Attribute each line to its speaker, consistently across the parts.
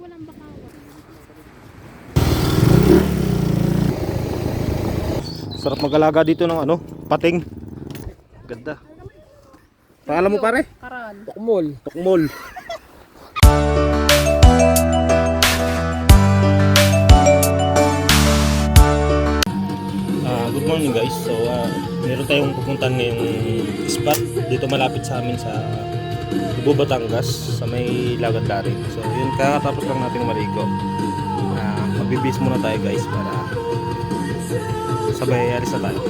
Speaker 1: walang bakawan.
Speaker 2: Sarap mag-alaga dito ng ano, pating. Ganda. Pangalan mo pare?
Speaker 1: Karan.
Speaker 2: Tukmol. Tukmol. Good morning guys. So meron tayong pupuntahan ngayong spot dito malapit sa amin sa Cebu, Batangas sa may Lagad-Daring. So yun, kakatapos lang natin maligo. Magbibis muna tayo guys para sabay alis na tayo.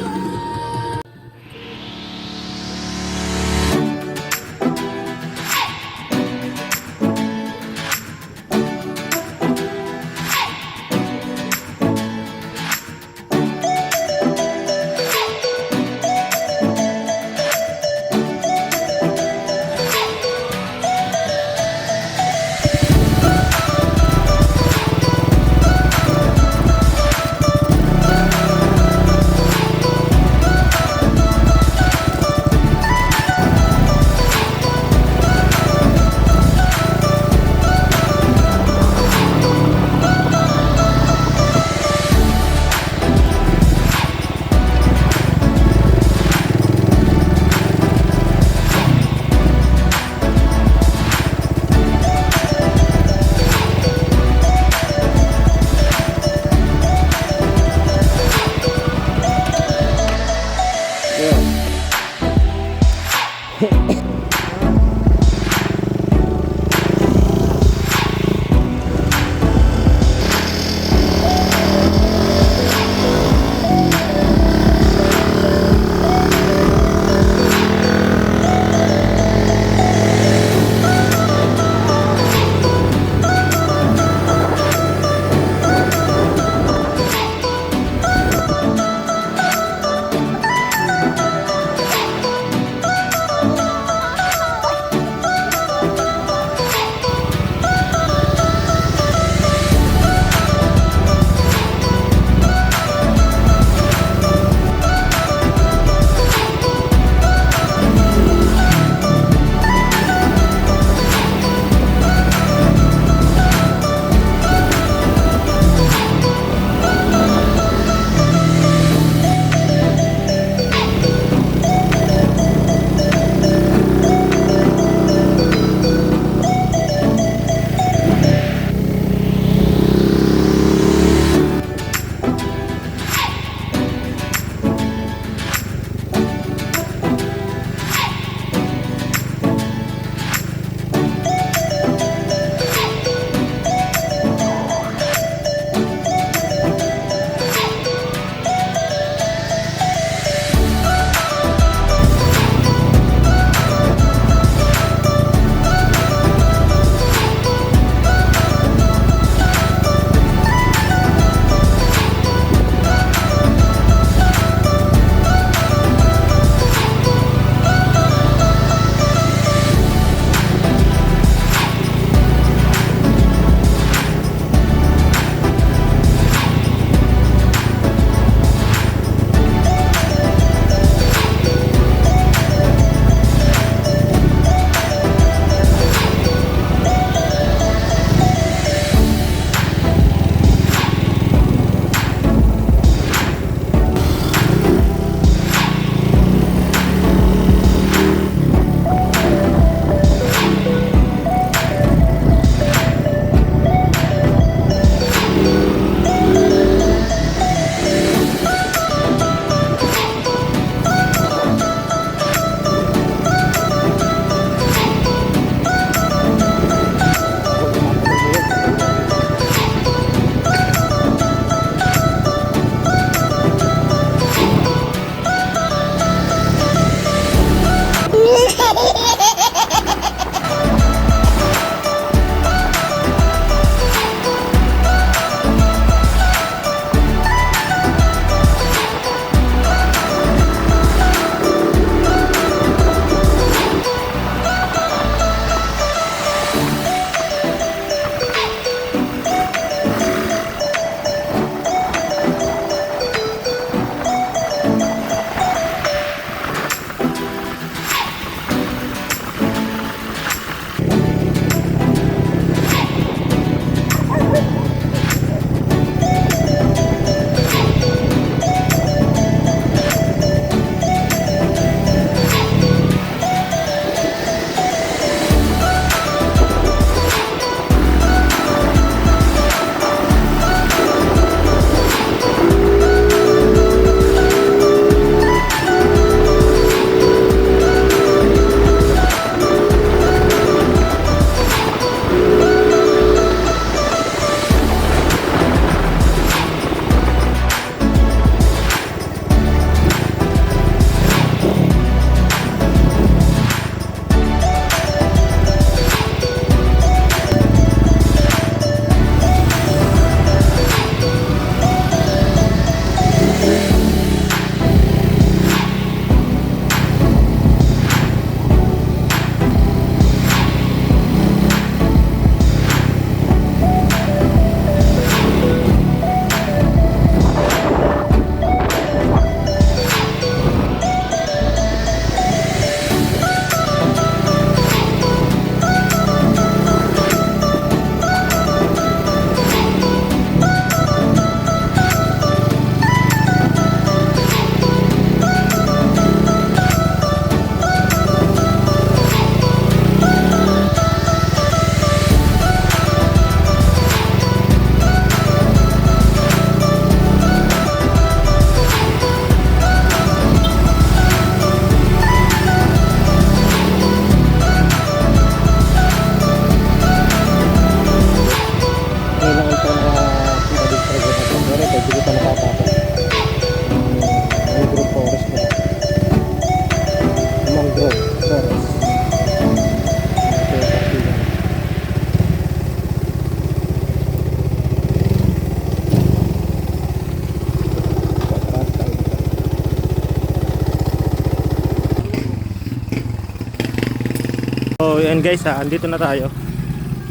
Speaker 2: So yan guys, andito na tayo.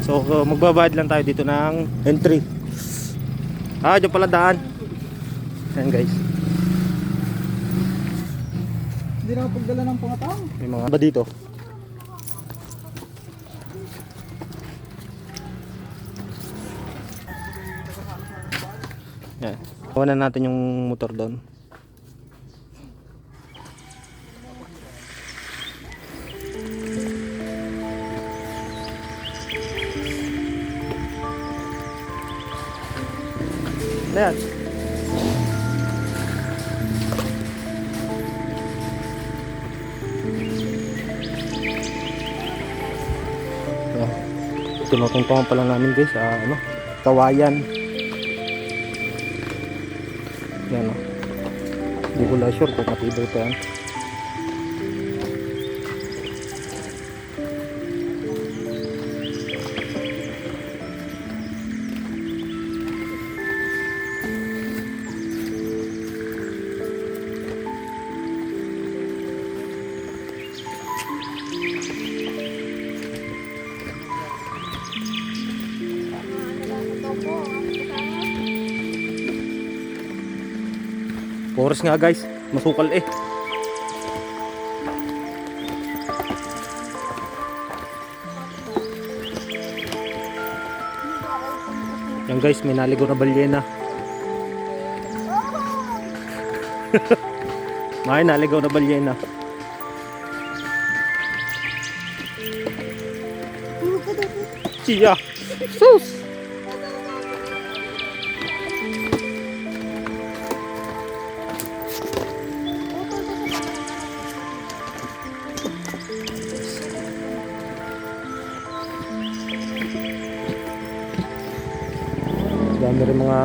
Speaker 2: So magbabayad lang tayo dito ng entry. Diyan pala daan. Yan guys.
Speaker 1: Hindi na pagdala ng pangatang.
Speaker 2: May mga ba dito? Yan. Kuha na natin yung motor doon. Ayan. So, tinutungtungan pala namin guys sa Kawayan. Yan o. Hindi ko lang sure kung matibay pa yan. Oras nga guys, masukal eh. Yan guys, may naligaw na balyena. May naligaw na balyena. Siya. Sus. Dami rin mga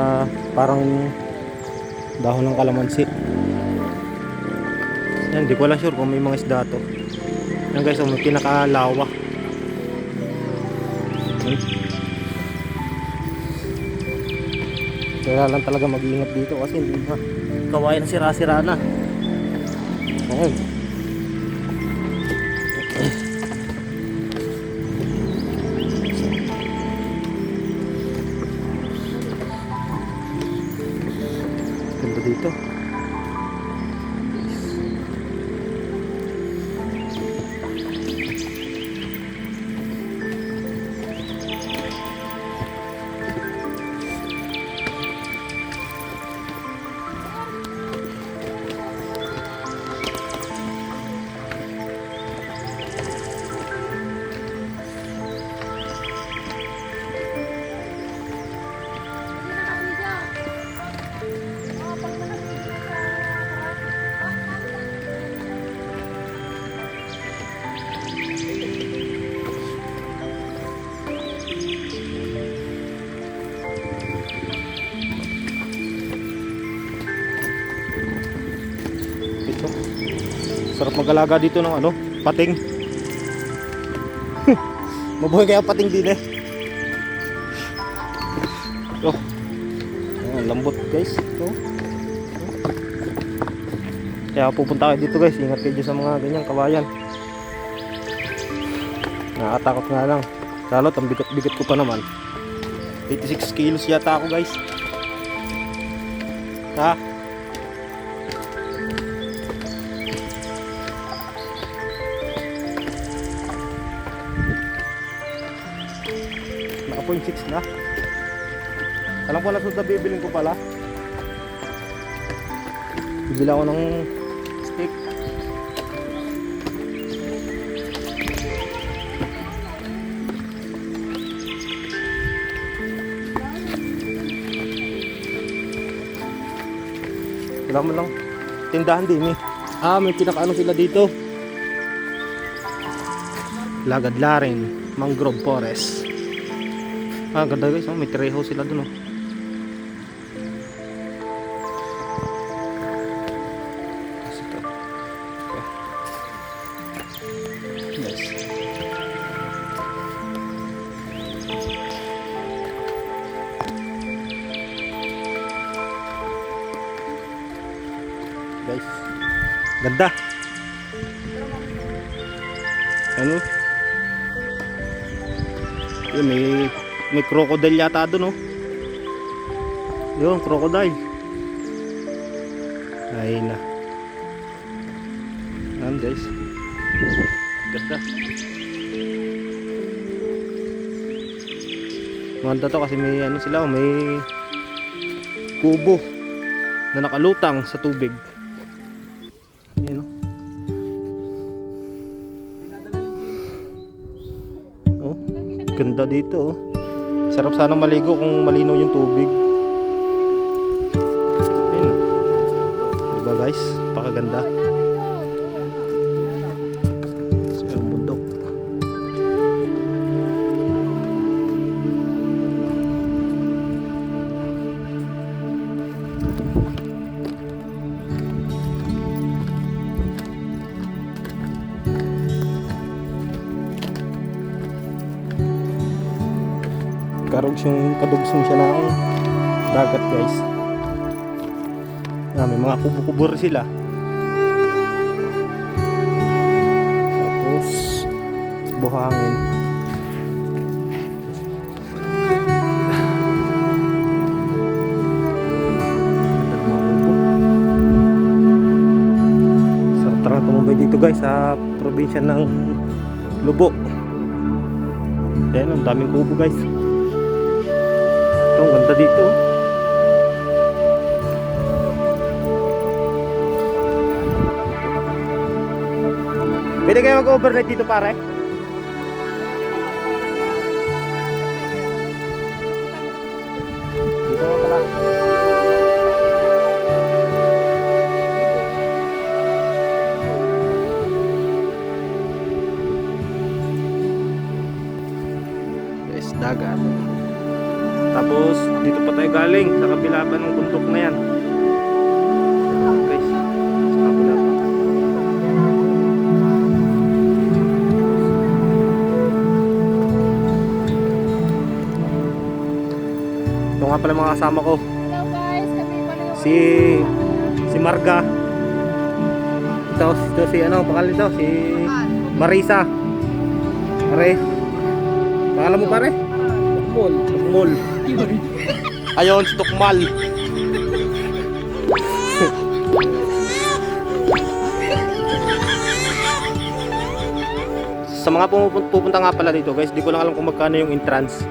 Speaker 2: parang dahon ng kalamansi. Yan, di ko lang sure kung may mga isda to. Yan guys, may pinakalawa. Kaya lang talaga mag-iingat dito kasi hindi na Kawayan sira-sira na. Ayun. Ganda dito. Sarap mag-alaga dito ng ano, pating. Mabuhay kaya pating din eh. Oh. Ayan, lambot guys. Oh. Kaya pupunta kayo dito guys. Ingat kayo sa mga ganyang kawayan. Nakatakot nga lang. Salot, ang bigat-bigat ko pa naman. 86 kilos yata ako guys. Ha? Naka 0.6 na. Alam ko na sa bibilin ko pala. Bibili ako ng steak. Kailangan mo lang tindahan din eh. May pinakaano sila dito. Lagadlarin Mangrove Forest. Ganda guys, may treehouse sila dun oh. Nice. Guys, ganda. Ano? Yun, may crocodile yata doon, oh. Yun, crocodile. Ay na. Ayan guys. Ganda. Maganda to kasi may ano sila, may kubo na nakalutang sa tubig. Ayan, oh. Oh, ganda dito, oh. Sarap sana maligo kung malinaw yung tubig. Ayun. Diba guys? Pakaganda. So, yung bundok. Kadugsong siya ng dagat guys. May mga kubo-kubo sila. Tapos buhangin. Sarap talaga tumambay dito guys sa probinsya ng Lubo. Ayan, ang daming kubo guys. Ang ganda dito. Pwede kayo mag-overnight dito pare? Dito ka pala. Yes, dagat. Tapos dito pa tayo galing sa kabila pa ng bundok na yan. Guys, sa kabila pa. Ito nga pala mga kasama ko.
Speaker 3: Hello guys, kami pala yung
Speaker 2: Si Marga. Ito si ano, pangalan ito, si Marisa. Pare. Pangalan mo pare? Tukmol. Ayun, si Tukmal. Sa mga pupunta nga pala dito guys, di ko lang alam kung magkano yung entrance.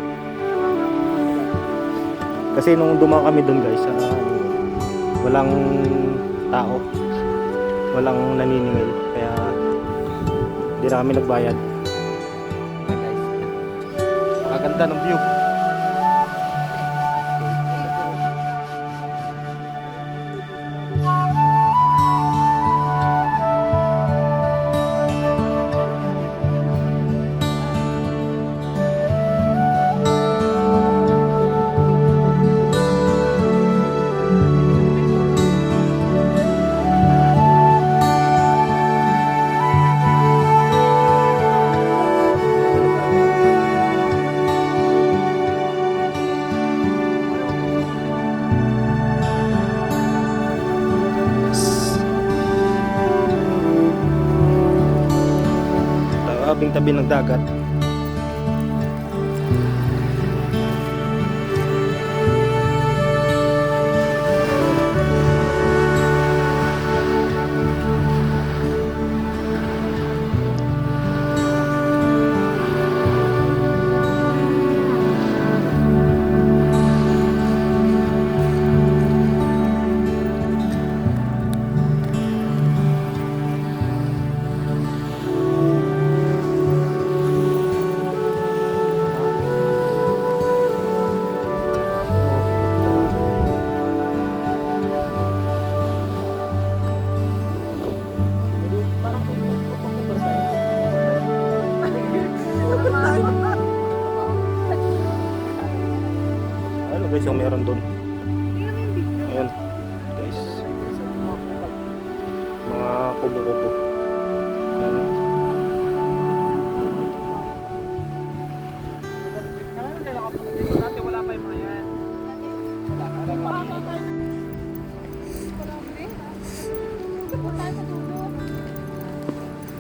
Speaker 2: Kasi nung dumaan kami doon guys, walang tao, walang naniningil, kaya di na kami nagbayad. Guys, maganda ng view. tabing-tabi ng dagat. Ano guys yung meron doon? Ayun guys, mga kubo-kubo. Ayan.
Speaker 1: Dati wala pa yung mga yan.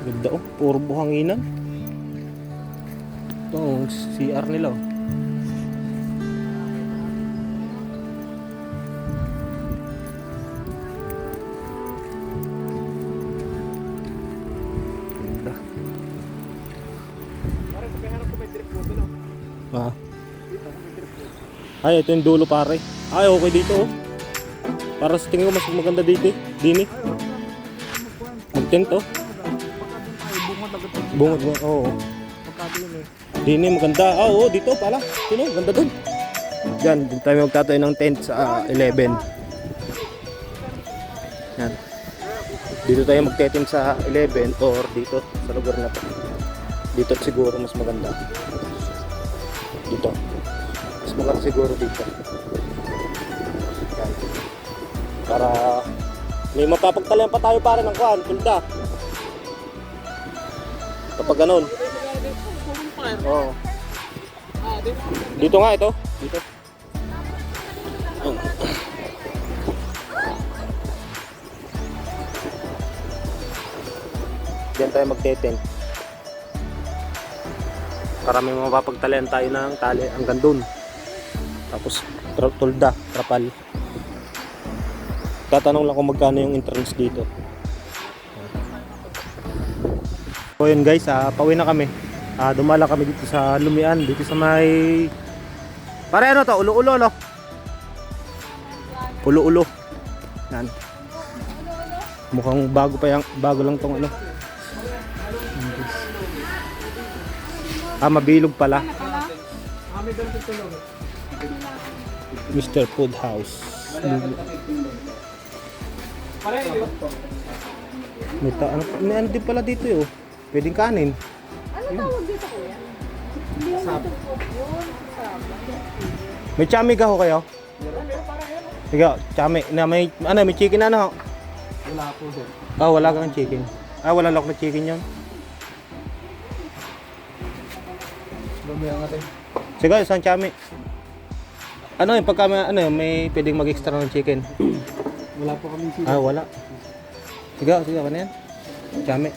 Speaker 2: Ganda oh, puro buhanginan. Ito ang CR nila oh. Ganda. Ah. Ay, ito yung dulo pare. Ay, okay dito oh. Para sa tingin ko mas maganda dito eh. Dini. Mag-tent oh. Bungod mo, oo. Dini maganda. Ah, oo, dito pala. Sino? Ganda doon. Diyan, dito tayo magtatayo ng tent sa 11. Yan. Dito tayo magte-tent sa 11 or dito sa lugar na to. Dito siguro mas maganda. Dito. Mas maganda siguro dito. Yan. Para may mapapagtalayan pa tayo pare ng kuhan, tulda. Kapag ganun. Oo. Dito nga ito. Dito. Diyan tayo magte-tent. Para may mapapagtalayan tayo ng tali hanggang dun. Tapos tulda, trapal. Tatanong lang kung magkano yung entrance dito. So yun guys, pauwi na kami. Dumala kami dito sa Lumian, dito sa may... Pare ano to? Ulo-ulo no? Ulo-ulo. Yan. Mukhang bago pa yung, bago lang tong ano. Mabilog pala. Mr. Food House. May ano din pala dito eh. Pwedeng kanin.
Speaker 3: Ano tawag dito kuya? Hindi yung dito po yun.
Speaker 2: May chami ka ho kayo? Sige, chami. Na may, ano, may chicken ano?
Speaker 1: Wala po sir.
Speaker 2: Wala kang chicken. Wala lock na chicken yun.
Speaker 1: Bumaya nga tayo.
Speaker 2: Sige, isang chami. Ano yung pagka may pwedeng mag-extra ng chicken?
Speaker 1: Wala po kami sila.
Speaker 2: Wala. Sige, ano yan? Chami.